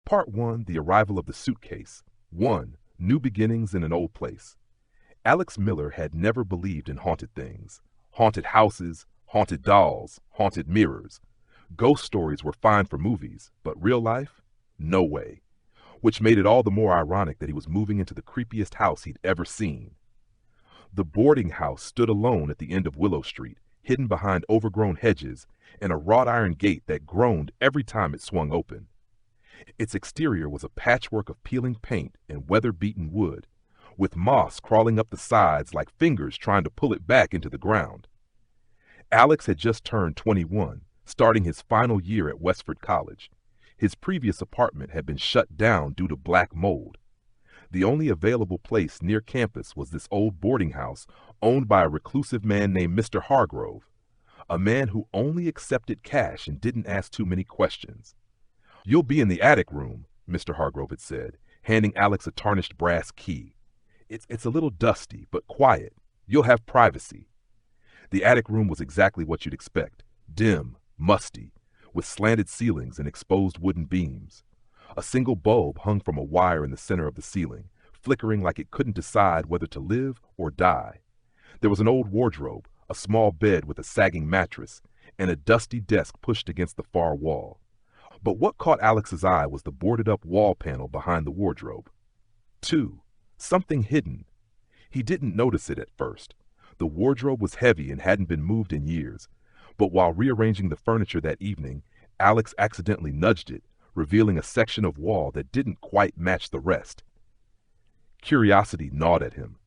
Part 1, The Arrival of the Suitcase. 1. New Beginnings in an Old Place. Alex Miller had never believed in haunted things. Haunted houses, haunted dolls, haunted mirrors. Ghost stories were fine for movies, but real life? No way. Which made it all the more ironic that he was moving into the creepiest house he'd ever seen. The boarding house stood alone at the end of Willow Street, hidden behind overgrown hedges and a wrought iron gate that groaned every time it swung open. Its exterior was a patchwork of peeling paint and weather-beaten wood, with moss crawling up the sides like fingers trying to pull it back into the ground. Alex had just turned 21, starting his final year at Westford College. His previous apartment had been shut down due to black mold. The only available place near campus was this old boarding house owned by a reclusive man named Mr. Hargrove, a man who only accepted cash and didn't ask too many questions. "You'll be in the attic room," Mr. Hargrove had said, handing Alex a tarnished brass key. It's a little dusty, but quiet. You'll have privacy." The attic room was exactly what you'd expect. Dim, musty, with slanted ceilings and exposed wooden beams. A single bulb hung from a wire in the center of the ceiling, flickering like it couldn't decide whether to live or die. There was an old wardrobe, a small bed with a sagging mattress, and a dusty desk pushed against the far wall. But what caught Alex's eye was the boarded-up wall panel behind the wardrobe. 2. Something hidden. He didn't notice it at first. The wardrobe was heavy and hadn't been moved in years. But while rearranging the furniture that evening, Alex accidentally nudged it, revealing a section of wall that didn't quite match the rest. Curiosity gnawed at him.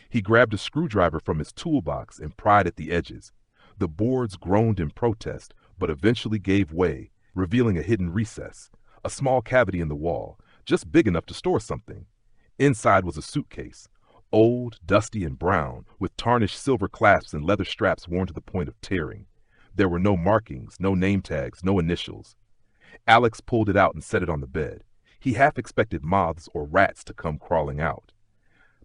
He grabbed a screwdriver from his toolbox and pried at the edges. The boards groaned in protest, but eventually gave way, revealing a hidden recess, a small cavity in the wall, just big enough to store something. Inside was a suitcase, old, dusty, and brown, with tarnished silver clasps and leather straps worn to the point of tearing. There were no markings, no name tags, no initials. Alex pulled it out and set it on the bed. He half expected moths or rats to come crawling out.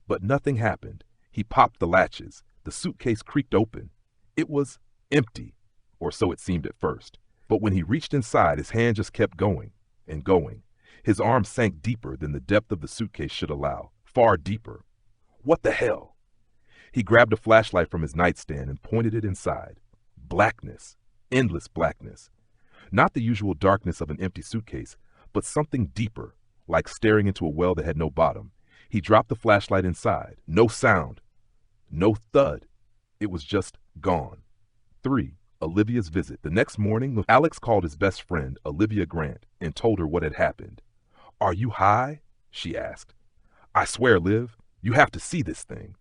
But nothing happened. He popped the latches. The suitcase creaked open. It was empty, or so it seemed at first. But when he reached inside, his hand just kept going and going. His arm sank deeper than the depth of the suitcase should allow, far deeper. What the hell? He grabbed a flashlight from his nightstand and pointed it inside. Blackness, endless blackness. Not the usual darkness of an empty suitcase, but something deeper, like staring into a well that had no bottom. He dropped the flashlight inside. No sound. No thud. It was just gone. 3. Olivia's visit. The next morning, Alex called his best friend, Olivia Grant, and told her what had happened. "Are you high?" she asked. "I swear, Liv, you have to see this thing."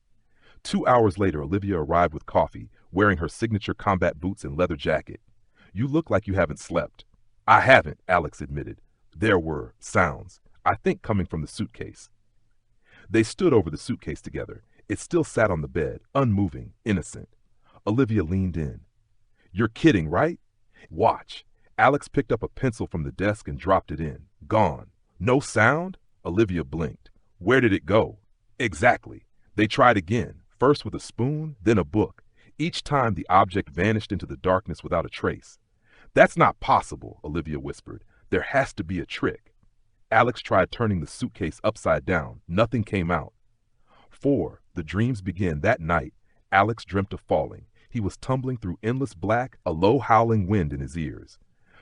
2 hours later, Olivia arrived with coffee, wearing her signature combat boots and leather jacket. "You look like you haven't slept." "I haven't," Alex admitted. There were sounds, I think coming from the suitcase. They stood over the suitcase together. It still sat on the bed, unmoving, innocent. Olivia leaned in. "You're kidding, right? Watch." Alex picked up a pencil from the desk and dropped it in. Gone. No sound? Olivia blinked. "Where did it go?" "Exactly." They tried again, first with a spoon, then a book. Each time the object vanished into the darkness without a trace. "That's not possible," Olivia whispered. "There has to be a trick." Alex tried turning the suitcase upside down. Nothing came out. 4. The dreams began that night. Alex dreamt of falling. He was tumbling through endless black, a low howling wind in his ears.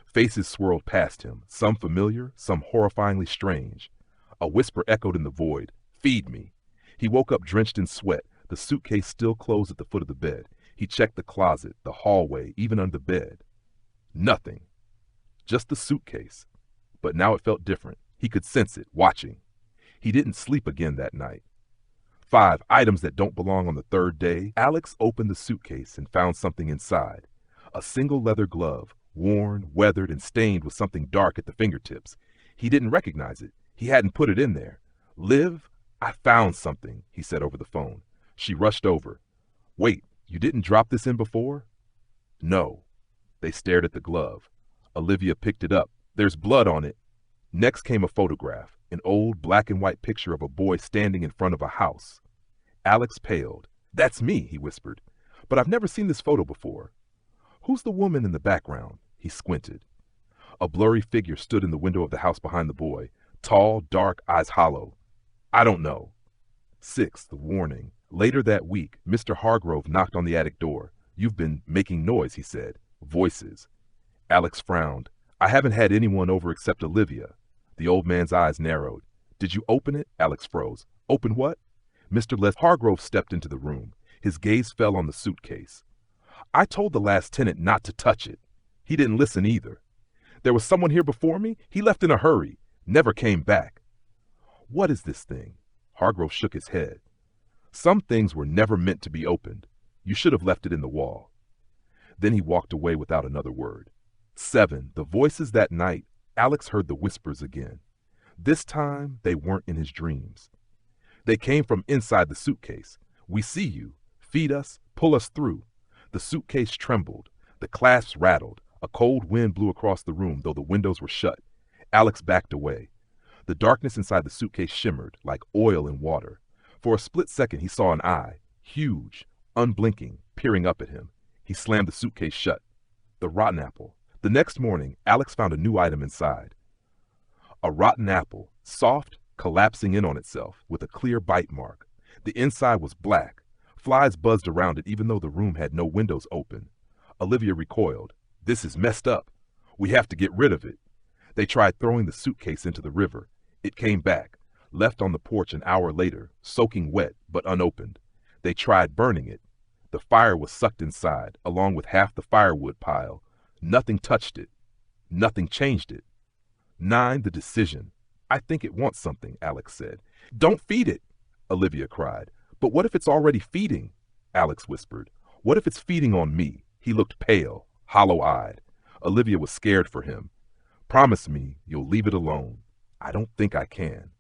Faces swirled past him, some familiar, some horrifyingly strange. A whisper echoed in the void. "Feed me." He woke up drenched in sweat, the suitcase still closed at the foot of the bed. He checked the closet, the hallway, even under the bed. Nothing. Just the suitcase. But now it felt different. He could sense it, watching. He didn't sleep again that night. 5. Items that don't belong on the third day. Alex opened the suitcase and found something inside. A single leather glove, worn, weathered, and stained with something dark at the fingertips. He didn't recognize it. He hadn't put it in there. "Liv, I found something," he said over the phone. She rushed over. "Wait, you didn't drop this in before?" "No." They stared at the glove. Olivia picked it up. "There's blood on it." Next came a photograph, an old black and white picture of a boy standing in front of a house. Alex paled. "That's me," he whispered. "But I've never seen this photo before." "Who's the woman in the background?" He squinted. A blurry figure stood in the window of the house behind the boy. Tall, dark, eyes hollow. I don't know. 6. The warning. Later that week, Mr. Hargrove knocked on the attic door. You've been making noise, he said. Voices. Alex frowned. I haven't had anyone over except Olivia. The old man's eyes narrowed. Did you open it? Alex froze. Open what? Mr. Hargrove stepped into the room. His gaze fell on the suitcase. I told the last tenant not to touch it. He didn't listen either. There was someone here before me. He left in a hurry. Never came back. What is this thing? Hargrove shook his head. Some things were never meant to be opened. You should have left it in the wall. Then he walked away without another word. 7. The voices that night. Alex heard the whispers again. This time, they weren't in his dreams. They came from inside the suitcase. We see you. Feed us. Pull us through. The suitcase trembled. The clasps rattled. A cold wind blew across the room, though the windows were shut. Alex backed away. The darkness inside the suitcase shimmered like oil in water. For a split second, he saw an eye, huge, unblinking, peering up at him. He slammed the suitcase shut. The rotten apple. The next morning, Alex found a new item inside. A rotten apple, soft, collapsing in on itself, with a clear bite mark. The inside was black. Flies buzzed around it even though the room had no windows open. Olivia recoiled. This is messed up. We have to get rid of it. They tried throwing the suitcase into the river. It came back, left on the porch an hour later, soaking wet but unopened. They tried burning it. The fire was sucked inside, along with half the firewood pile. Nothing touched it. Nothing changed it. 9. The decision. I think it wants something, Alex said. Don't feed it, Olivia cried. But what if it's already feeding? Alex whispered. What if it's feeding on me? He looked pale, hollow-eyed. Olivia was scared for him. Promise me you'll leave it alone. I don't think I can.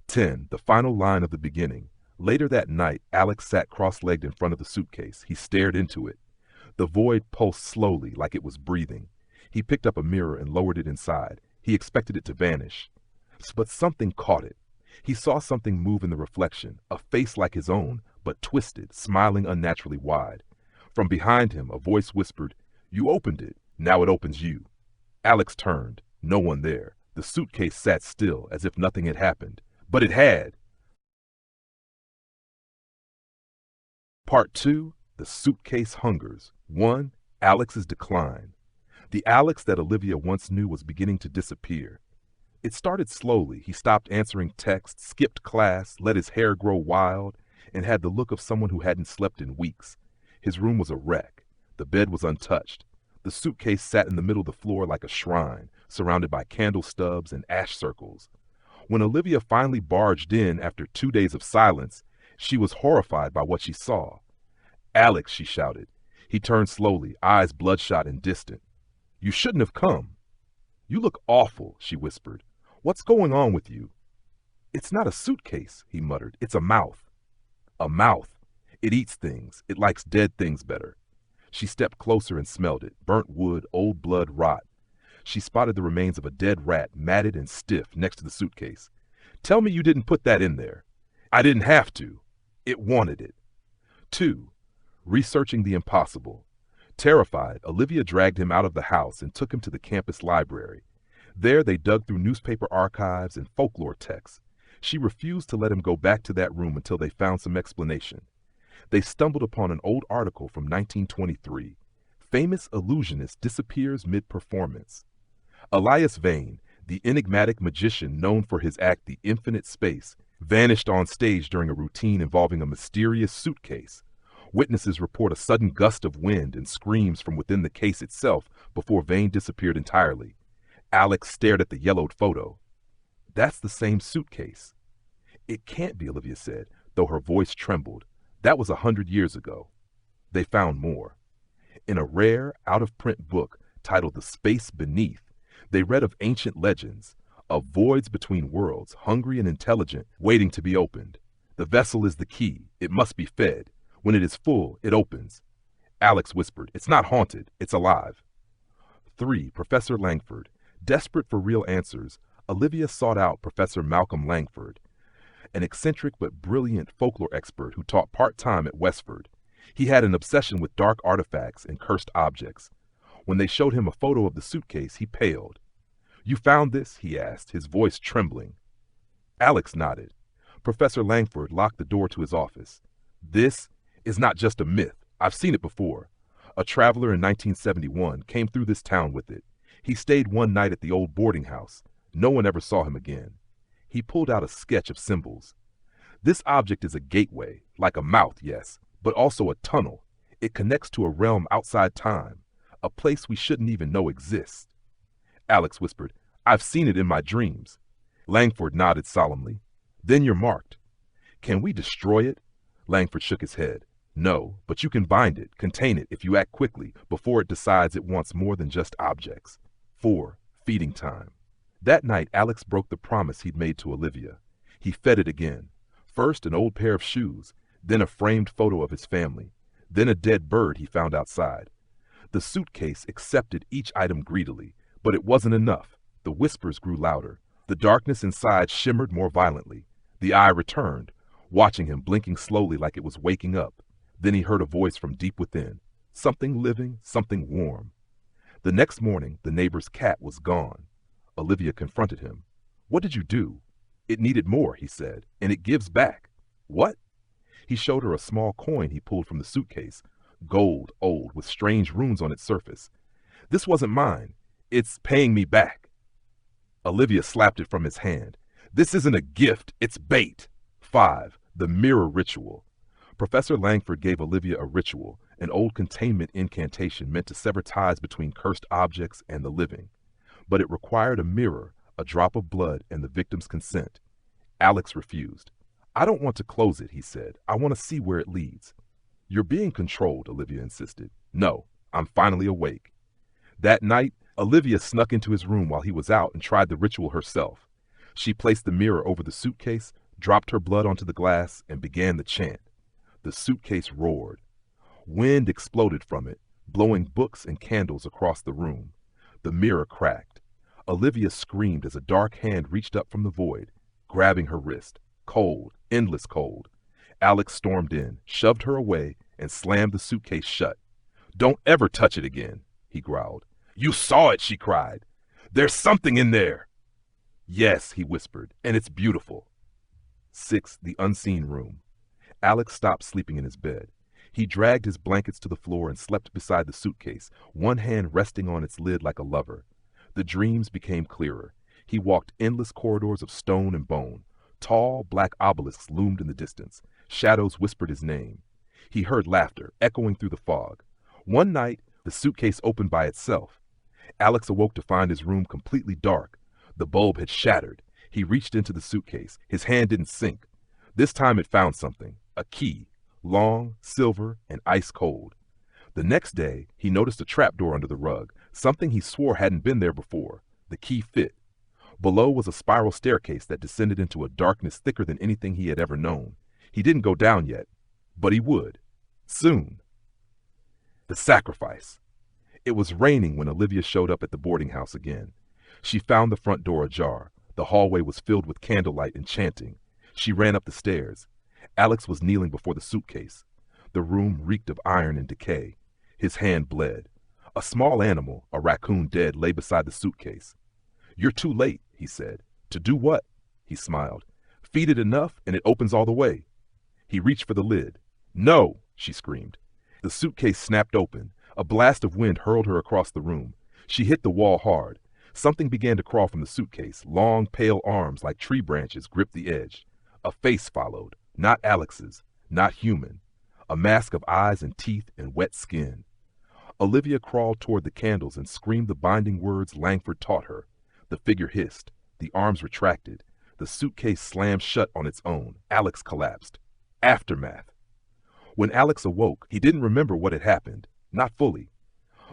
10. The final line of the beginning. Later that night, Alex sat cross-legged in front of the suitcase. He stared into it. The void pulsed slowly, like it was breathing. He picked up a mirror and lowered it inside. He expected it to vanish. But something caught it. He saw something move in the reflection, a face like his own, but twisted, smiling unnaturally wide. From behind him, a voice whispered, You opened it. Now it opens you. Alex turned. No one there. The suitcase sat still, as if nothing had happened. But it had. Part 2. The Suitcase Hungers. 1. Alex's Decline. The Alex that Olivia once knew was beginning to disappear. It started slowly. He stopped answering texts, skipped class, let his hair grow wild, and had the look of someone who hadn't slept in weeks. His room was a wreck. The bed was untouched. The suitcase sat in the middle of the floor like a shrine, surrounded by candle stubs and ash circles. When Olivia finally barged in after 2 days of silence, she was horrified by what she saw. Alex, she shouted. He turned slowly, eyes bloodshot and distant. You shouldn't have come. You look awful, she whispered. What's going on with you? It's not a suitcase, he muttered. It's a mouth. A mouth. It eats things. It likes dead things better. She stepped closer and smelled it. Burnt wood, old blood, rot. She spotted the remains of a dead rat, matted and stiff, next to the suitcase. Tell me you didn't put that in there. I didn't have to. It wanted it. 2. Researching the impossible. Terrified, Olivia dragged him out of the house and took him to the campus library. There they dug through newspaper archives and folklore texts. She refused to let him go back to that room until they found some explanation. They stumbled upon an old article from 1923. Famous illusionist disappears mid-performance. Elias Vane, the enigmatic magician known for his act The Infinite Space, vanished on stage during a routine involving a mysterious suitcase. Witnesses report a sudden gust of wind and screams from within the case itself before Vane disappeared entirely. Alex stared at the yellowed photo. That's the same suitcase. It can't be, Olivia said, though her voice trembled. That was 100 years ago. They found more. In a rare, out-of-print book titled The Space Beneath, they read of ancient legends, of voids between worlds, hungry and intelligent, waiting to be opened. The vessel is the key. It must be fed. When it is full, it opens. Alex whispered, It's not haunted. It's alive. 3. Professor Langford. Desperate for real answers, Olivia sought out Professor Malcolm Langford, an eccentric but brilliant folklore expert who taught part-time at Westford. He had an obsession with dark artifacts and cursed objects. When they showed him a photo of the suitcase, he paled. You found this? He asked, his voice trembling. Alex nodded. Professor Langford locked the door to his office. This is not just a myth. I've seen it before. A traveler in 1971 came through this town with it. He stayed one night at the old boarding house. No one ever saw him again. He pulled out a sketch of symbols. This object is a gateway, like a mouth, yes, but also a tunnel. It connects to a realm outside time, a place we shouldn't even know exists. Alex whispered, I've seen it in my dreams. Langford nodded solemnly. Then you're marked. Can we destroy it? Langford shook his head. No, but you can bind it, contain it if you act quickly before it decides it wants more than just objects. 4. Feeding time. That night, Alex broke the promise he'd made to Olivia. He fed it again. First, an old pair of shoes, then a framed photo of his family, then a dead bird he found outside. The suitcase accepted each item greedily, but it wasn't enough. The whispers grew louder. The darkness inside shimmered more violently. The eye returned, watching him, blinking slowly like it was waking up. Then he heard a voice from deep within. Something living, something warm. The next morning, the neighbor's cat was gone. Olivia confronted him. What did you do? It needed more, he said, and it gives back. What? He showed her a small coin he pulled from the suitcase. Gold, old, with strange runes on its surface. This wasn't mine. It's paying me back. Olivia slapped it from his hand. This isn't a gift, it's bait. 5. The mirror ritual. Professor Langford gave Olivia a ritual, an old containment incantation meant to sever ties between cursed objects and the living. But it required a mirror, a drop of blood, and the victim's consent. Alex refused. I don't want to close it, he said. I want to see where it leads. You're being controlled, Olivia insisted. No, I'm finally awake. That night, Olivia snuck into his room while he was out and tried the ritual herself. She placed the mirror over the suitcase, dropped her blood onto the glass, and began the chant. The suitcase roared. Wind exploded from it, blowing books and candles across the room. The mirror cracked. Olivia screamed as a dark hand reached up from the void, grabbing her wrist. Cold, endless cold. Alex stormed in, shoved her away, and slammed the suitcase shut. Don't ever touch it again, he growled. You saw it, she cried. There's something in there. Yes, he whispered, and it's beautiful. 6. The unseen room. Alex stopped sleeping in his bed. He dragged his blankets to the floor and slept beside the suitcase, one hand resting on its lid like a lover. The dreams became clearer. He walked endless corridors of stone and bone. Tall, black obelisks loomed in the distance. Shadows whispered his name. He heard laughter echoing through the fog. One night, the suitcase opened by itself. Alex awoke to find his room completely dark. The bulb had shattered. He reached into the suitcase. His hand didn't sink. This time it found something, a key, long, silver, and ice cold. The next day, he noticed a trapdoor under the rug, something he swore hadn't been there before. The key fit. Below was a spiral staircase that descended into a darkness thicker than anything he had ever known. He didn't go down yet, but he would. Soon. The sacrifice. It was raining when Olivia showed up at the boarding house again. She found the front door ajar. The hallway was filled with candlelight and chanting. She ran up the stairs. Alex was kneeling before the suitcase. The room reeked of iron and decay. His hand bled. A small animal, a raccoon dead, lay beside the suitcase. You're too late, he said. To do what? He smiled. Feed it enough and it opens all the way. He reached for the lid. No, she screamed. The suitcase snapped open. A blast of wind hurled her across the room. She hit the wall hard. Something began to crawl from the suitcase. Long, pale arms like tree branches gripped the edge. A face followed. Not Alex's. Not human. A mask of eyes and teeth and wet skin. Olivia crawled toward the candles and screamed the binding words Langford taught her. The figure hissed. The arms retracted. The suitcase slammed shut on its own. Alex collapsed. Aftermath. When Alex awoke, he didn't remember what had happened. Not fully.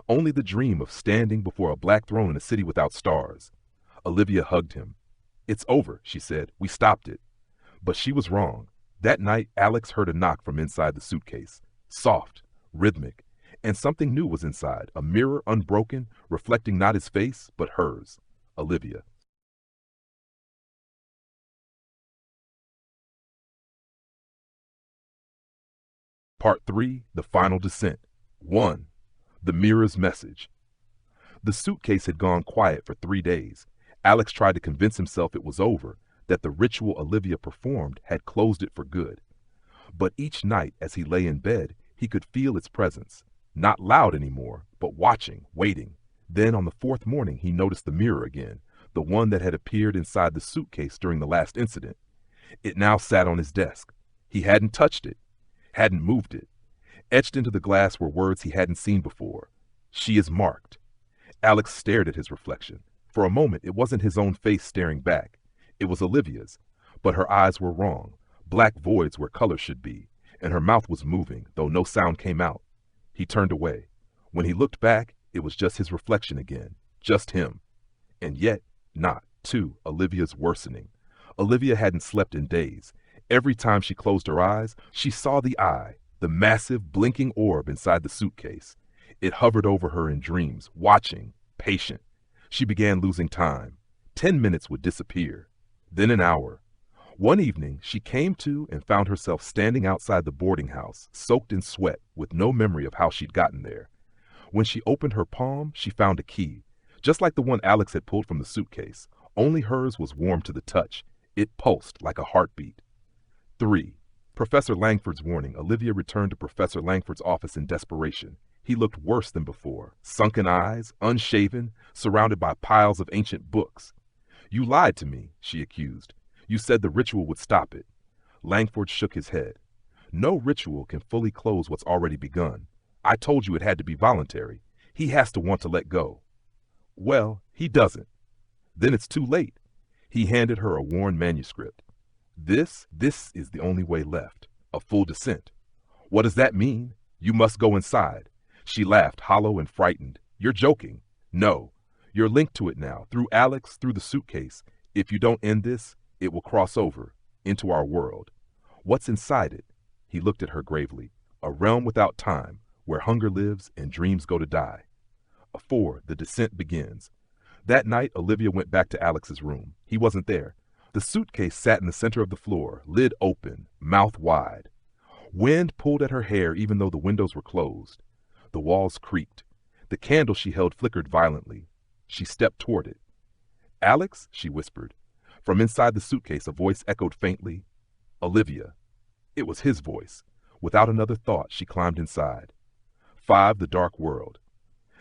Only the dream of standing before a black throne in a city without stars. Olivia hugged him. It's over, she said. We stopped it. But she was wrong. That night, Alex heard a knock from inside the suitcase. Soft, rhythmic, and something new was inside. A mirror unbroken, reflecting not his face, but hers. Olivia. Part 3, The Final Descent. 1. The mirror's message. The suitcase had gone quiet for 3 days. Alex tried to convince himself it was over, that the ritual Olivia performed had closed it for good. But each night as he lay in bed, he could feel its presence. Not loud anymore, but watching, waiting. Then on the fourth morning he noticed the mirror again, the one that had appeared inside the suitcase during the last incident. It now sat on his desk. He hadn't touched it, hadn't moved it. Etched into the glass were words he hadn't seen before. She is marked. Alex stared at his reflection. For a moment it wasn't his own face staring back. It was Olivia's. But her eyes were wrong, black voids where color should be, and her mouth was moving, though no sound came out. He turned away. When he looked back, it was just his reflection again, just him. And yet, not, too, Olivia's worsening. Olivia hadn't slept in days. Every time she closed her eyes, she saw the eye, the massive, blinking orb inside the suitcase. It hovered over her in dreams, watching, patient. She began losing time. 10 minutes would disappear. Then an hour. One evening, she came to and found herself standing outside the boarding house, soaked in sweat, with no memory of how she'd gotten there. When she opened her palm, she found a key, just like the one Alex had pulled from the suitcase. Only hers was warm to the touch. It pulsed like a heartbeat. 3. Professor Langford's warning. Olivia returned to Professor Langford's office in desperation. He looked worse than before, sunken eyes, unshaven, surrounded by piles of ancient books. You lied to me, she accused. You said the ritual would stop it. Langford shook his head. No ritual can fully close what's already begun. I told you it had to be voluntary. He has to want to let go. Well, he doesn't. Then it's too late. He handed her a worn manuscript. This is the only way left. A full descent. What does that mean? You must go inside. She laughed, hollow and frightened. You're joking. No. You're linked to it now, through Alex, through the suitcase. If you don't end this, it will cross over, into our world. What's inside it? He looked at her gravely. A realm without time, where hunger lives and dreams go to die. 4. The descent begins. That night, Olivia went back to Alex's room. He wasn't there. The suitcase sat in the center of the floor, lid open, mouth wide. Wind pulled at her hair even though the windows were closed. The walls creaked. The candle she held flickered violently. She stepped toward it. Alex, she whispered. From inside the suitcase, a voice echoed faintly. Olivia. It was his voice. Without another thought, she climbed inside. 5. The dark world.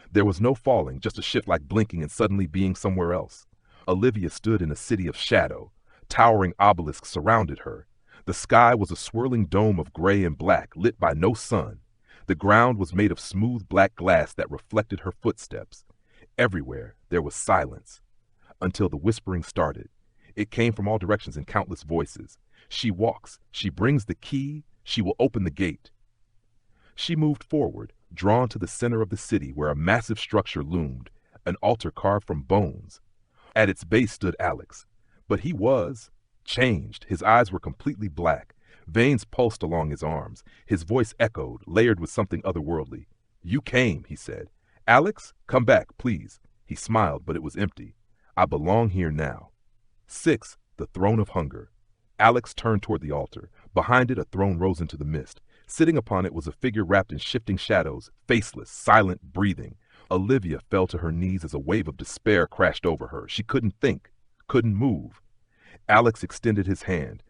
There was no falling, just a shift like blinking and suddenly being somewhere else. Olivia stood in a city of shadow. Towering obelisks surrounded her. The sky was a swirling dome of gray and black, lit by no sun. The ground was made of smooth black glass that reflected her footsteps. Everywhere there was silence. Until the whispering started. It came from all directions in countless voices. She walks. She brings the key. She will open the gate. She moved forward, drawn to the center of the city where a massive structure loomed, an altar carved from bones. At its base stood Alex. But he was changed. His eyes were completely black. Veins pulsed along his arms. His voice echoed, layered with something otherworldly. You came, he said. Alex, come back, please. He smiled, but it was empty. I belong here now. 6. The throne of hunger. Alex turned toward the altar. Behind it, a throne rose into the mist. Sitting upon it was a figure wrapped in shifting shadows, faceless, silent, breathing. Olivia fell to her knees as a wave of despair crashed over her. She couldn't think, couldn't move. Alex extended his hand.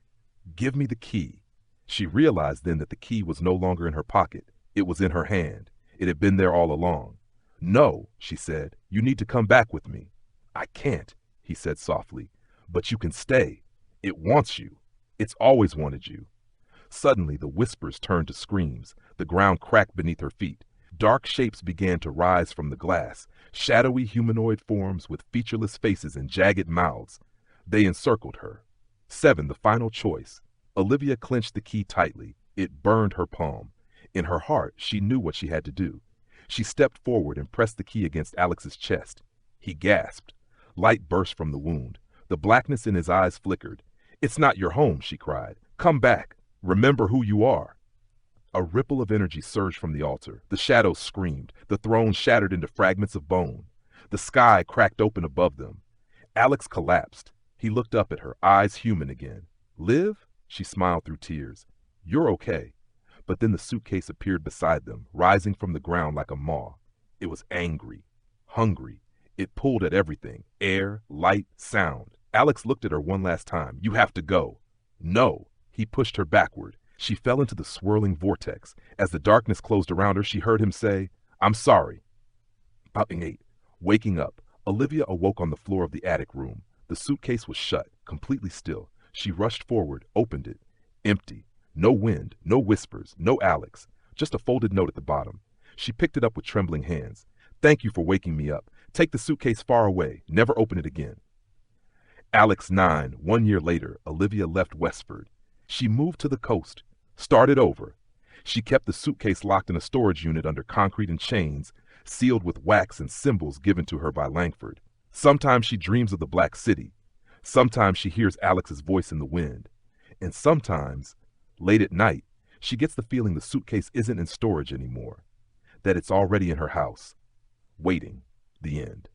Give me the key. She realized then that the key was no longer in her pocket. It was in her hand. It had been there all along. No, she said. You need to come back with me. I can't, he said softly. But you can stay. It wants you. It's always wanted you. Suddenly, the whispers turned to screams. The ground cracked beneath her feet. Dark shapes began to rise from the glass, shadowy humanoid forms with featureless faces and jagged mouths. They encircled her. 7. The final choice. Olivia clenched the key tightly. It burned her palm. In her heart, she knew what she had to do. She stepped forward and pressed the key against Alex's chest. He gasped. Light burst from the wound. The blackness in his eyes flickered. It's not your home, she cried. Come back. Remember who you are. A ripple of energy surged from the altar. The shadows screamed. The throne shattered into fragments of bone. The sky cracked open above them. Alex collapsed. He looked up at her, eyes human again. Liv? She smiled through tears. You're okay. But then the suitcase appeared beside them, rising from the ground like a maw. It was angry, hungry. It pulled at everything: air, light, sound. Alex looked at her one last time. "You have to go." "No." He pushed her backward. She fell into the swirling vortex. As the darkness closed around her, she heard him say, "I'm sorry." About 8. Waking up, Olivia awoke on the floor of the attic room. The suitcase was shut, completely still. She rushed forward, opened it. Empty. No wind, no whispers, no Alex. Just a folded note at the bottom. She picked it up with trembling hands. "Thank you for waking me up. Take the suitcase far away. Never open it again." Alex 9. 1 year later, Olivia left Westford. She moved to the coast. Started over. She kept the suitcase locked in a storage unit under concrete and chains, sealed with wax and symbols given to her by Langford. Sometimes she dreams of the Black City. Sometimes she hears Alex's voice in the wind. And sometimes, late at night, she gets the feeling the suitcase isn't in storage anymore, that it's already in her house, waiting. The end.